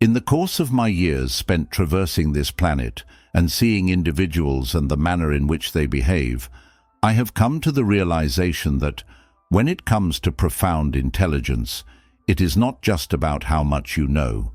In the course of my years spent traversing this planet and seeing individuals and the manner in which they behave, I have come to the realization that when it comes to profound intelligence, it is not just about how much you know.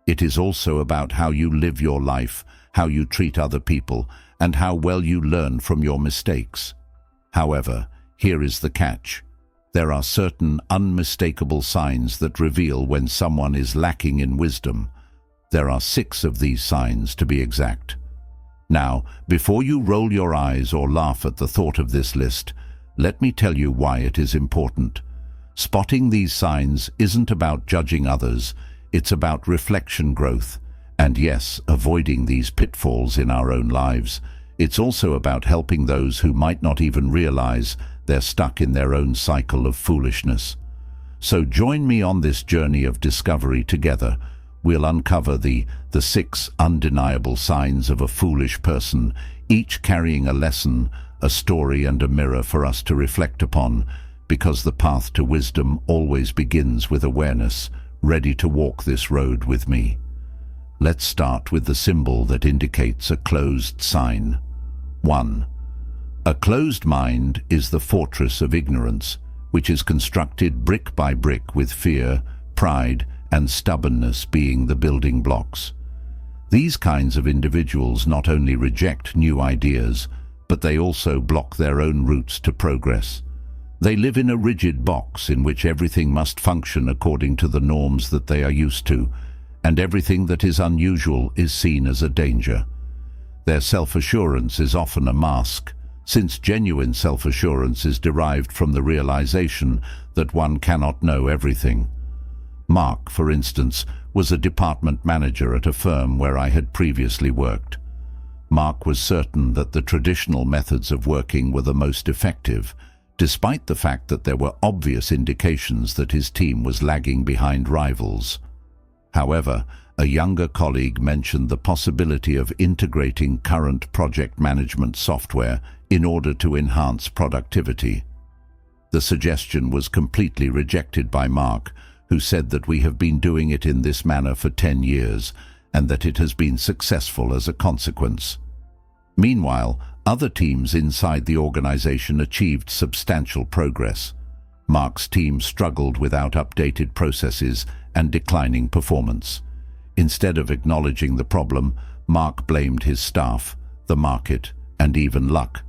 It is also about how you live your life, how you treat other people, and how well you learn from your mistakes. However, here is the catch. There are certain unmistakable signs that reveal when someone is lacking in wisdom. There are 6 of these signs, to be exact. Now, before you roll your eyes or laugh at the thought of this list, let me tell you why it is important. Spotting these signs isn't about judging others, it's about reflection growth. And yes, avoiding these pitfalls in our own lives. It's also about helping those who might not even realize they're stuck in their own cycle of foolishness. So join me on this journey of discovery together. We'll uncover the 6 undeniable signs of a foolish person, each carrying a lesson, a story and a mirror for us to reflect upon, because the path to wisdom always begins with awareness. Ready to walk this road with me? Let's start with the symbol that indicates a closed sign. 1. A closed mind is the fortress of ignorance, which is constructed brick by brick with fear, pride, and stubbornness being the building blocks. These kinds of individuals not only reject new ideas, but they also block their own routes to progress. They live in a rigid box in which everything must function according to the norms that they are used to, and everything that is unusual is seen as a danger. Their self-assurance is often a mask, since genuine self-assurance is derived from the realization that one cannot know everything. Mark, for instance, was a department manager at a firm where I had previously worked. Mark was certain that the traditional methods of working were the most effective, despite the fact that there were obvious indications that his team was lagging behind rivals. However, a younger colleague mentioned the possibility of integrating current project management software in order to enhance productivity. The suggestion was completely rejected by Mark, who said that we have been doing it in this manner for 10 years and that it has been successful as a consequence. Meanwhile, other teams inside the organization achieved substantial progress. Mark's team struggled without updated processes and declining performance. Instead of acknowledging the problem, Mark blamed his staff, the market, and even luck.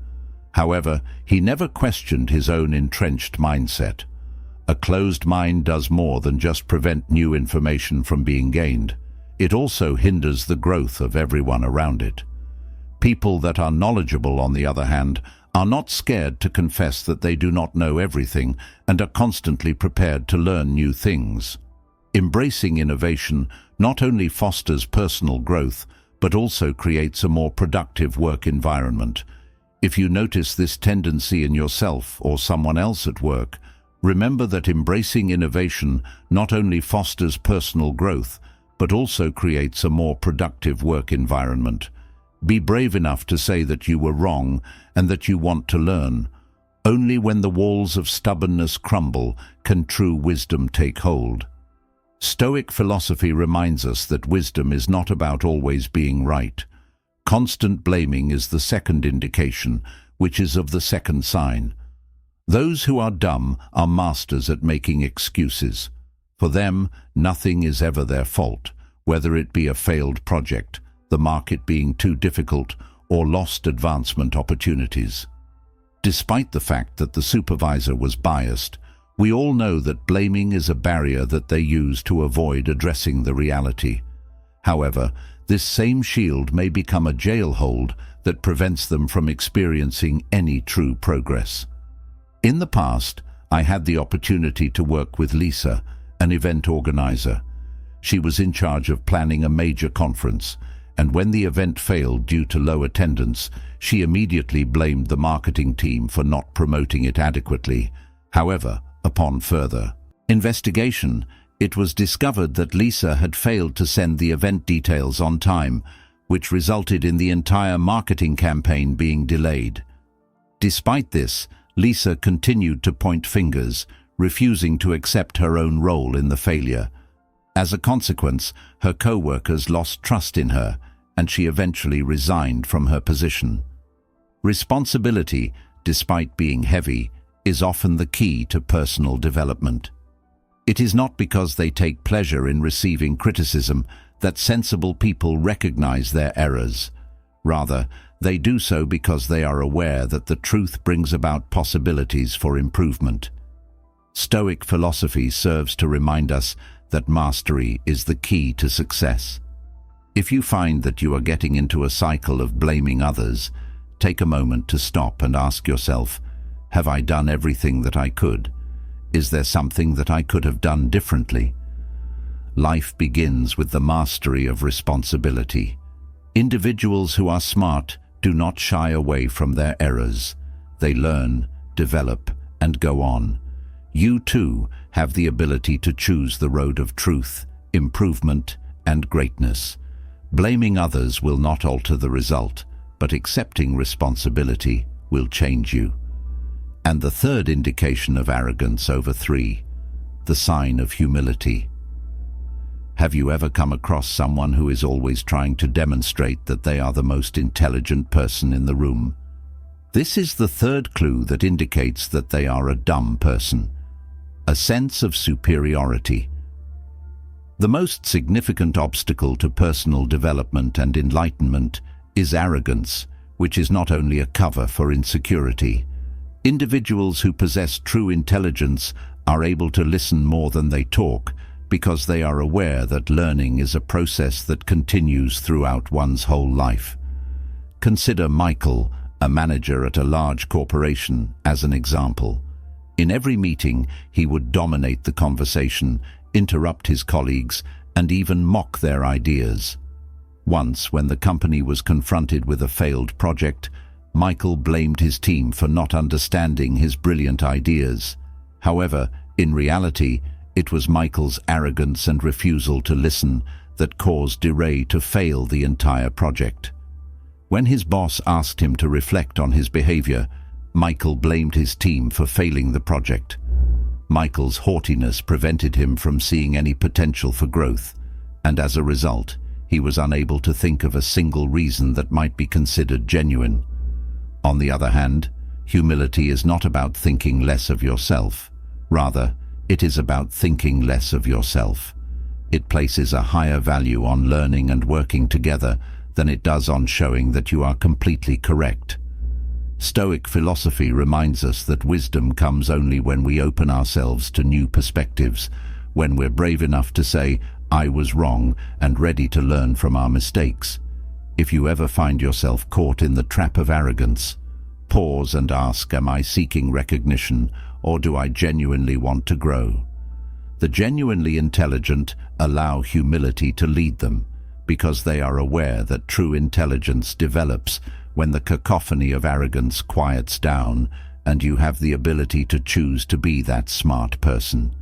However, he never questioned his own entrenched mindset. A closed mind does more than just prevent new information from being gained. It also hinders the growth of everyone around it. People that are knowledgeable, on the other hand, are not scared to confess that they do not know everything and are constantly prepared to learn new things. Embracing innovation not only fosters personal growth, but also creates a more productive work environment. If you notice this tendency in yourself or someone else at work, remember that embracing innovation not only fosters personal growth, but also creates a more productive work environment. Be brave enough to say that you were wrong and that you want to learn. Only when the walls of stubbornness crumble can true wisdom take hold. Stoic philosophy reminds us that wisdom is not about always being right. Constant blaming is the second indication, which is of the second sign. Those who are dumb are masters at making excuses. For them, nothing is ever their fault, whether it be a failed project, the market being too difficult, or lost advancement opportunities. Despite the fact that the supervisor was biased, we all know that blaming is a barrier that they use to avoid addressing the reality. However, this same shield may become a jailhold that prevents them from experiencing any true progress. In the past, I had the opportunity to work with Lisa, an event organizer. She was in charge of planning a major conference, and when the event failed due to low attendance, she immediately blamed the marketing team for not promoting it adequately. However, upon further investigation, it was discovered that Lisa had failed to send the event details on time, which resulted in the entire marketing campaign being delayed. Despite this, Lisa continued to point fingers, refusing to accept her own role in the failure. As a consequence, her co-workers lost trust in her, and she eventually resigned from her position. Responsibility, despite being heavy, is often the key to personal development. It is not because they take pleasure in receiving criticism that sensible people recognize their errors. Rather, they do so because they are aware that the truth brings about possibilities for improvement. Stoic philosophy serves to remind us that mastery is the key to success. If you find that you are getting into a cycle of blaming others, take a moment to stop and ask yourself, have I done everything that I could? Is there something that I could have done differently? Life begins with the mastery of responsibility. Individuals who are smart do not shy away from their errors. They learn, develop, and go on. You too have the ability to choose the road of truth, improvement, and greatness. Blaming others will not alter the result, but accepting responsibility will change you. And the third indication of arrogance over 3, the sign of humility. Have you ever come across someone who is always trying to demonstrate that they are the most intelligent person in the room? This is the third clue that indicates that they are a dumb person. A sense of superiority. The most significant obstacle to personal development and enlightenment is arrogance, which is not only a cover for insecurity. Individuals who possess true intelligence are able to listen more than they talk because they are aware that learning is a process that continues throughout one's whole life. Consider Michael, a manager at a large corporation, as an example. In every meeting, he would dominate the conversation, interrupt his colleagues, and even mock their ideas. Once, when the company was confronted with a failed project, Michael blamed his team for not understanding his brilliant ideas. However, in reality, it was Michael's arrogance and refusal to listen that caused DeRay to fail the entire project. When his boss asked him to reflect on his behavior, Michael blamed his team for failing the project. Michael's haughtiness prevented him from seeing any potential for growth, and as a result, he was unable to think of a single reason that might be considered genuine. On the other hand, humility is not about thinking less of yourself. Rather, it is about thinking less of yourself. It places a higher value on learning and working together than it does on showing that you are completely correct. Stoic philosophy reminds us that wisdom comes only when we open ourselves to new perspectives, when we're brave enough to say, "I was wrong," and ready to learn from our mistakes. If you ever find yourself caught in the trap of arrogance, pause and ask, am I seeking recognition, or do I genuinely want to grow? The genuinely intelligent allow humility to lead them, because they are aware that true intelligence develops when the cacophony of arrogance quiets down and you have the ability to choose to be that smart person.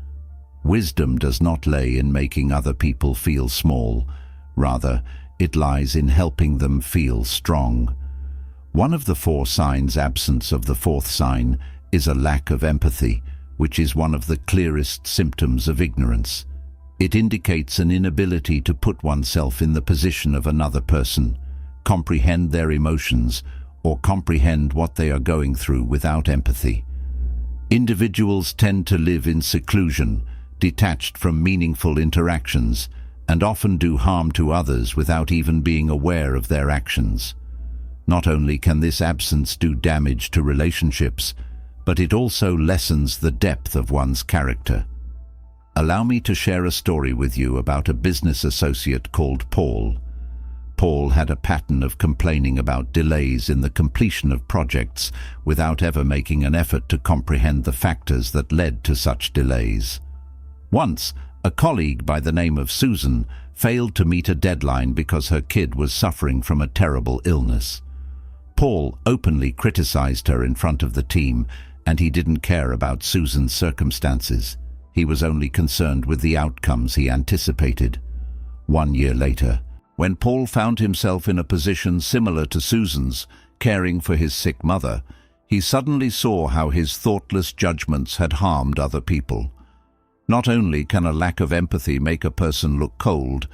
Wisdom does not lay in making other people feel small. Rather, it lies in helping them feel strong. One of the 4 signs absence of the 4th sign is a lack of empathy, which is one of the clearest symptoms of ignorance. It indicates an inability to put oneself in the position of another person, comprehend their emotions, or comprehend what they are going through without empathy. Individuals tend to live in seclusion, detached from meaningful interactions, and often do harm to others without even being aware of their actions. Not only can this absence do damage to relationships, but it also lessens the depth of one's character. Allow me to share a story with you about a business associate called Paul. Paul had a pattern of complaining about delays in the completion of projects without ever making an effort to comprehend the factors that led to such delays. Once, a colleague by the name of Susan failed to meet a deadline because her kid was suffering from a terrible illness. Paul openly criticized her in front of the team, and he didn't care about Susan's circumstances. He was only concerned with the outcomes he anticipated. 1 year later, when Paul found himself in a position similar to Susan's, caring for his sick mother, he suddenly saw how his thoughtless judgments had harmed other people. Not only can a lack of empathy make a person look cold,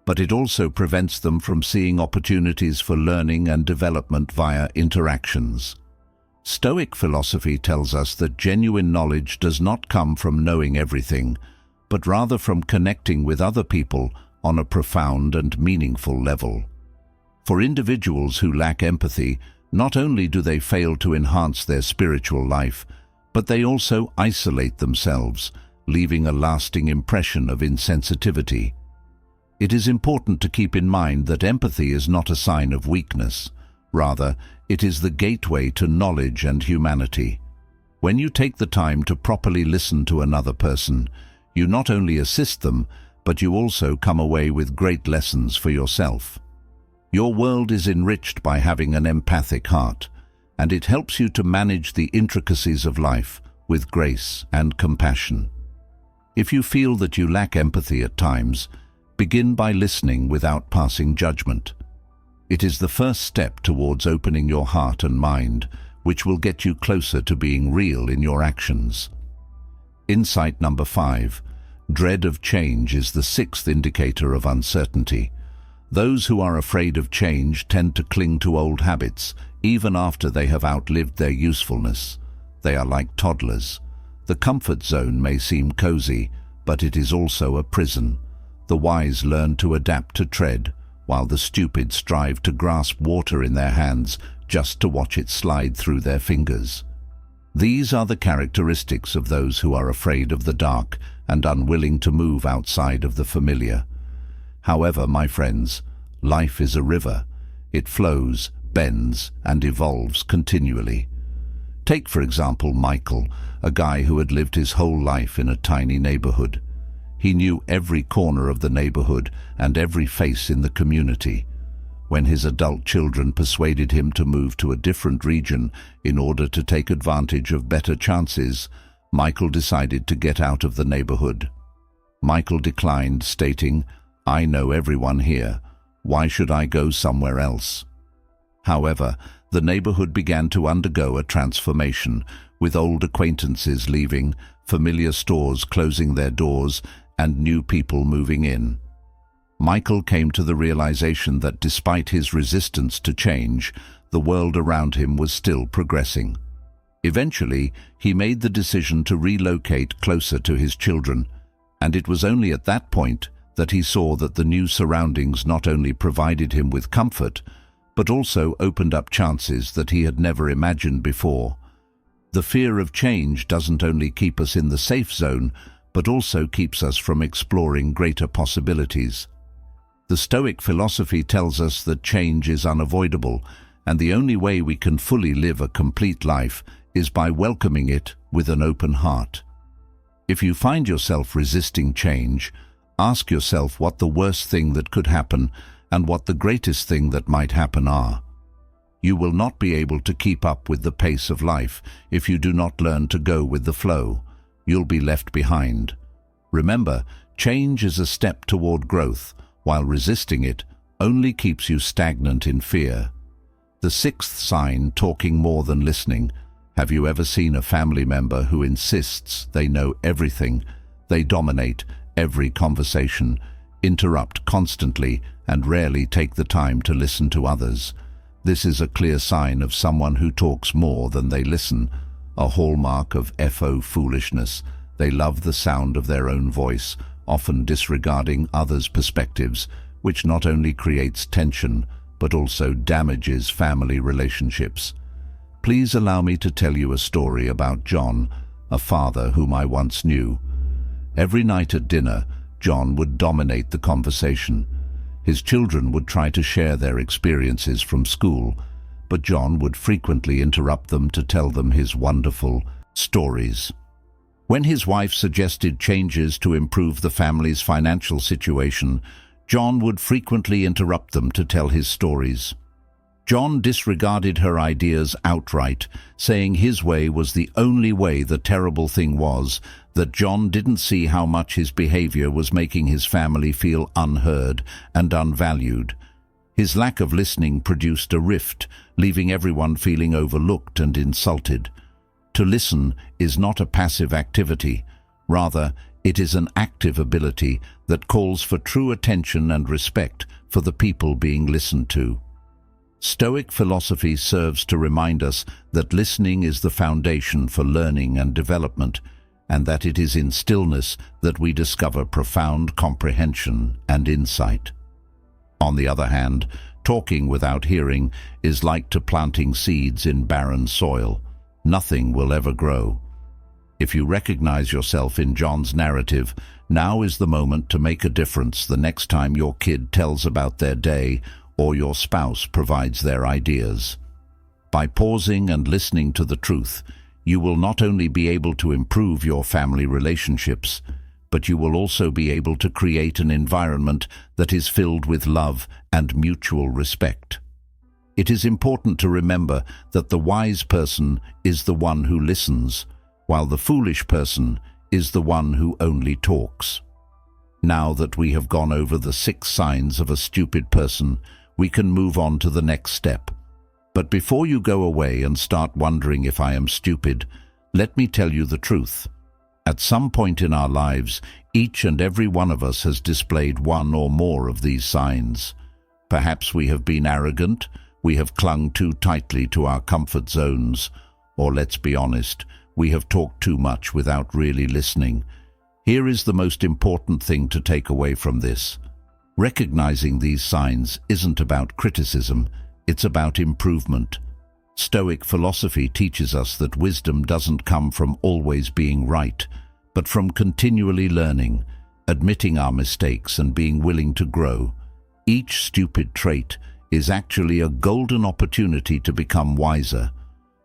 but it also prevents them from seeing opportunities for learning and development via interactions. Stoic philosophy tells us that genuine knowledge does not come from knowing everything, but rather from connecting with other people on a profound and meaningful level. For individuals who lack empathy, not only do they fail to enhance their spiritual life, but they also isolate themselves, leaving a lasting impression of insensitivity. It is important to keep in mind that empathy is not a sign of weakness. Rather, it is the gateway to knowledge and humanity. When you take the time to properly listen to another person, you not only assist them, but you also come away with great lessons for yourself. Your world is enriched by having an empathic heart, and it helps you to manage the intricacies of life with grace and compassion. If you feel that you lack empathy at times, begin by listening without passing judgment. It is the first step towards opening your heart and mind, which will get you closer to being real in your actions. Insight number 5. Dread of change is the 6th indicator of uncertainty. Those who are afraid of change tend to cling to old habits, even after they have outlived their usefulness. They are like toddlers. The comfort zone may seem cozy, but it is also a prison. The wise learn to adapt to tread, while the stupid strive to grasp water in their hands just to watch it slide through their fingers. These are the characteristics of those who are afraid of the dark and unwilling to move outside of the familiar. However, my friends, life is a river. It flows, bends, and evolves continually. Take, for example, Michael, a guy who had lived his whole life in a tiny neighborhood. He knew every corner of the neighborhood and every face in the community. When his adult children persuaded him to move to a different region in order to take advantage of better chances, Michael decided to get out of the neighborhood. Michael declined, stating, "I know everyone here. Why should I go somewhere else?" However, the neighborhood began to undergo a transformation, with old acquaintances leaving, familiar stores closing their doors, and new people moving in. Michael came to the realization that despite his resistance to change, the world around him was still progressing. Eventually, he made the decision to relocate closer to his children, and it was only at that point that he saw that the new surroundings not only provided him with comfort, but also opened up chances that he had never imagined before. The fear of change doesn't only keep us in the safe zone, but also keeps us from exploring greater possibilities. The Stoic philosophy tells us that change is unavoidable, and the only way we can fully live a complete life is by welcoming it with an open heart. If you find yourself resisting change, ask yourself what the worst thing that could happen and what the greatest thing that might happen are. You will not be able to keep up with the pace of life if you do not learn to go with the flow. You'll be left behind. Remember, change is a step toward growth, while resisting it only keeps you stagnant in fear. The 6th sign, talking more than listening. Have you ever seen a family member who insists they know everything? They dominate every conversation, interrupt constantly, and rarely take the time to listen to others. This is a clear sign of someone who talks more than they listen, a hallmark of foolishness. They love the sound of their own voice, often disregarding others' perspectives, which not only creates tension, but also damages family relationships. Please allow me to tell you a story about John, a father whom I once knew. Every night at dinner, John would dominate the conversation. His children would try to share their experiences from school, but John would frequently interrupt them to tell them his wonderful stories. When his wife suggested changes to improve the family's financial situation, John would frequently interrupt them to tell his stories. John disregarded her ideas outright, saying his way was the only way. The terrible thing was that John didn't see how much his behavior was making his family feel unheard and unvalued. His lack of listening produced a rift, leaving everyone feeling overlooked and insulted. To listen is not a passive activity. Rather, It is an active ability that calls for true attention and respect for the people being listened to. Stoic philosophy serves to remind us that listening is the foundation for learning and development, and that it is in stillness that we discover profound comprehension and insight. On the other hand, talking without hearing is like to planting seeds in barren soil. Nothing will ever grow. If you recognize yourself in John's narrative, now is the moment to make a difference the next time your kid tells about their day or your spouse provides their ideas. By pausing and listening to the truth, you will not only be able to improve your family relationships, but you will also be able to create an environment that is filled with love and mutual respect. It is important to remember that the wise person is the one who listens, while the foolish person is the one who only talks. Now that we have gone over the 6 signs of a stupid person, we can move on to the next step. But before you go away and start wondering if I am stupid, let me tell you the truth. At some point in our lives, each and every one of us has displayed one or more of these signs. Perhaps we have been arrogant, we have clung too tightly to our comfort zones, or let's be honest, we have talked too much without really listening. Here is the most important thing to take away from this. Recognizing these signs isn't about criticism, it's about improvement. Stoic philosophy teaches us that wisdom doesn't come from always being right, but from continually learning, admitting our mistakes and being willing to grow. Each stupid trait is actually a golden opportunity to become wiser.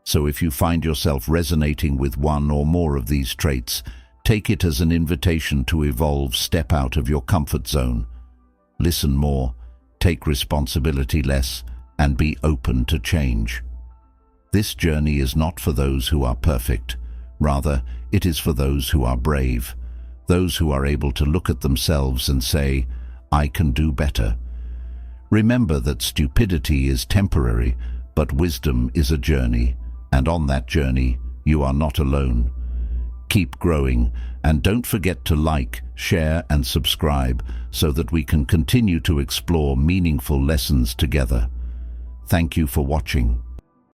So if you find yourself resonating with one or more of these traits, take it as an invitation to evolve, step out of your comfort zone. Listen more, take responsibility less, and be open to change. This journey is not for those who are perfect. Rather, it is for those who are brave, those who are able to look at themselves and say, I can do better. Remember that stupidity is temporary, but wisdom is a journey, and on that journey, you are not alone. Keep growing, and don't forget to like, share, and subscribe so that we can continue to explore meaningful lessons together. Thank you for watching.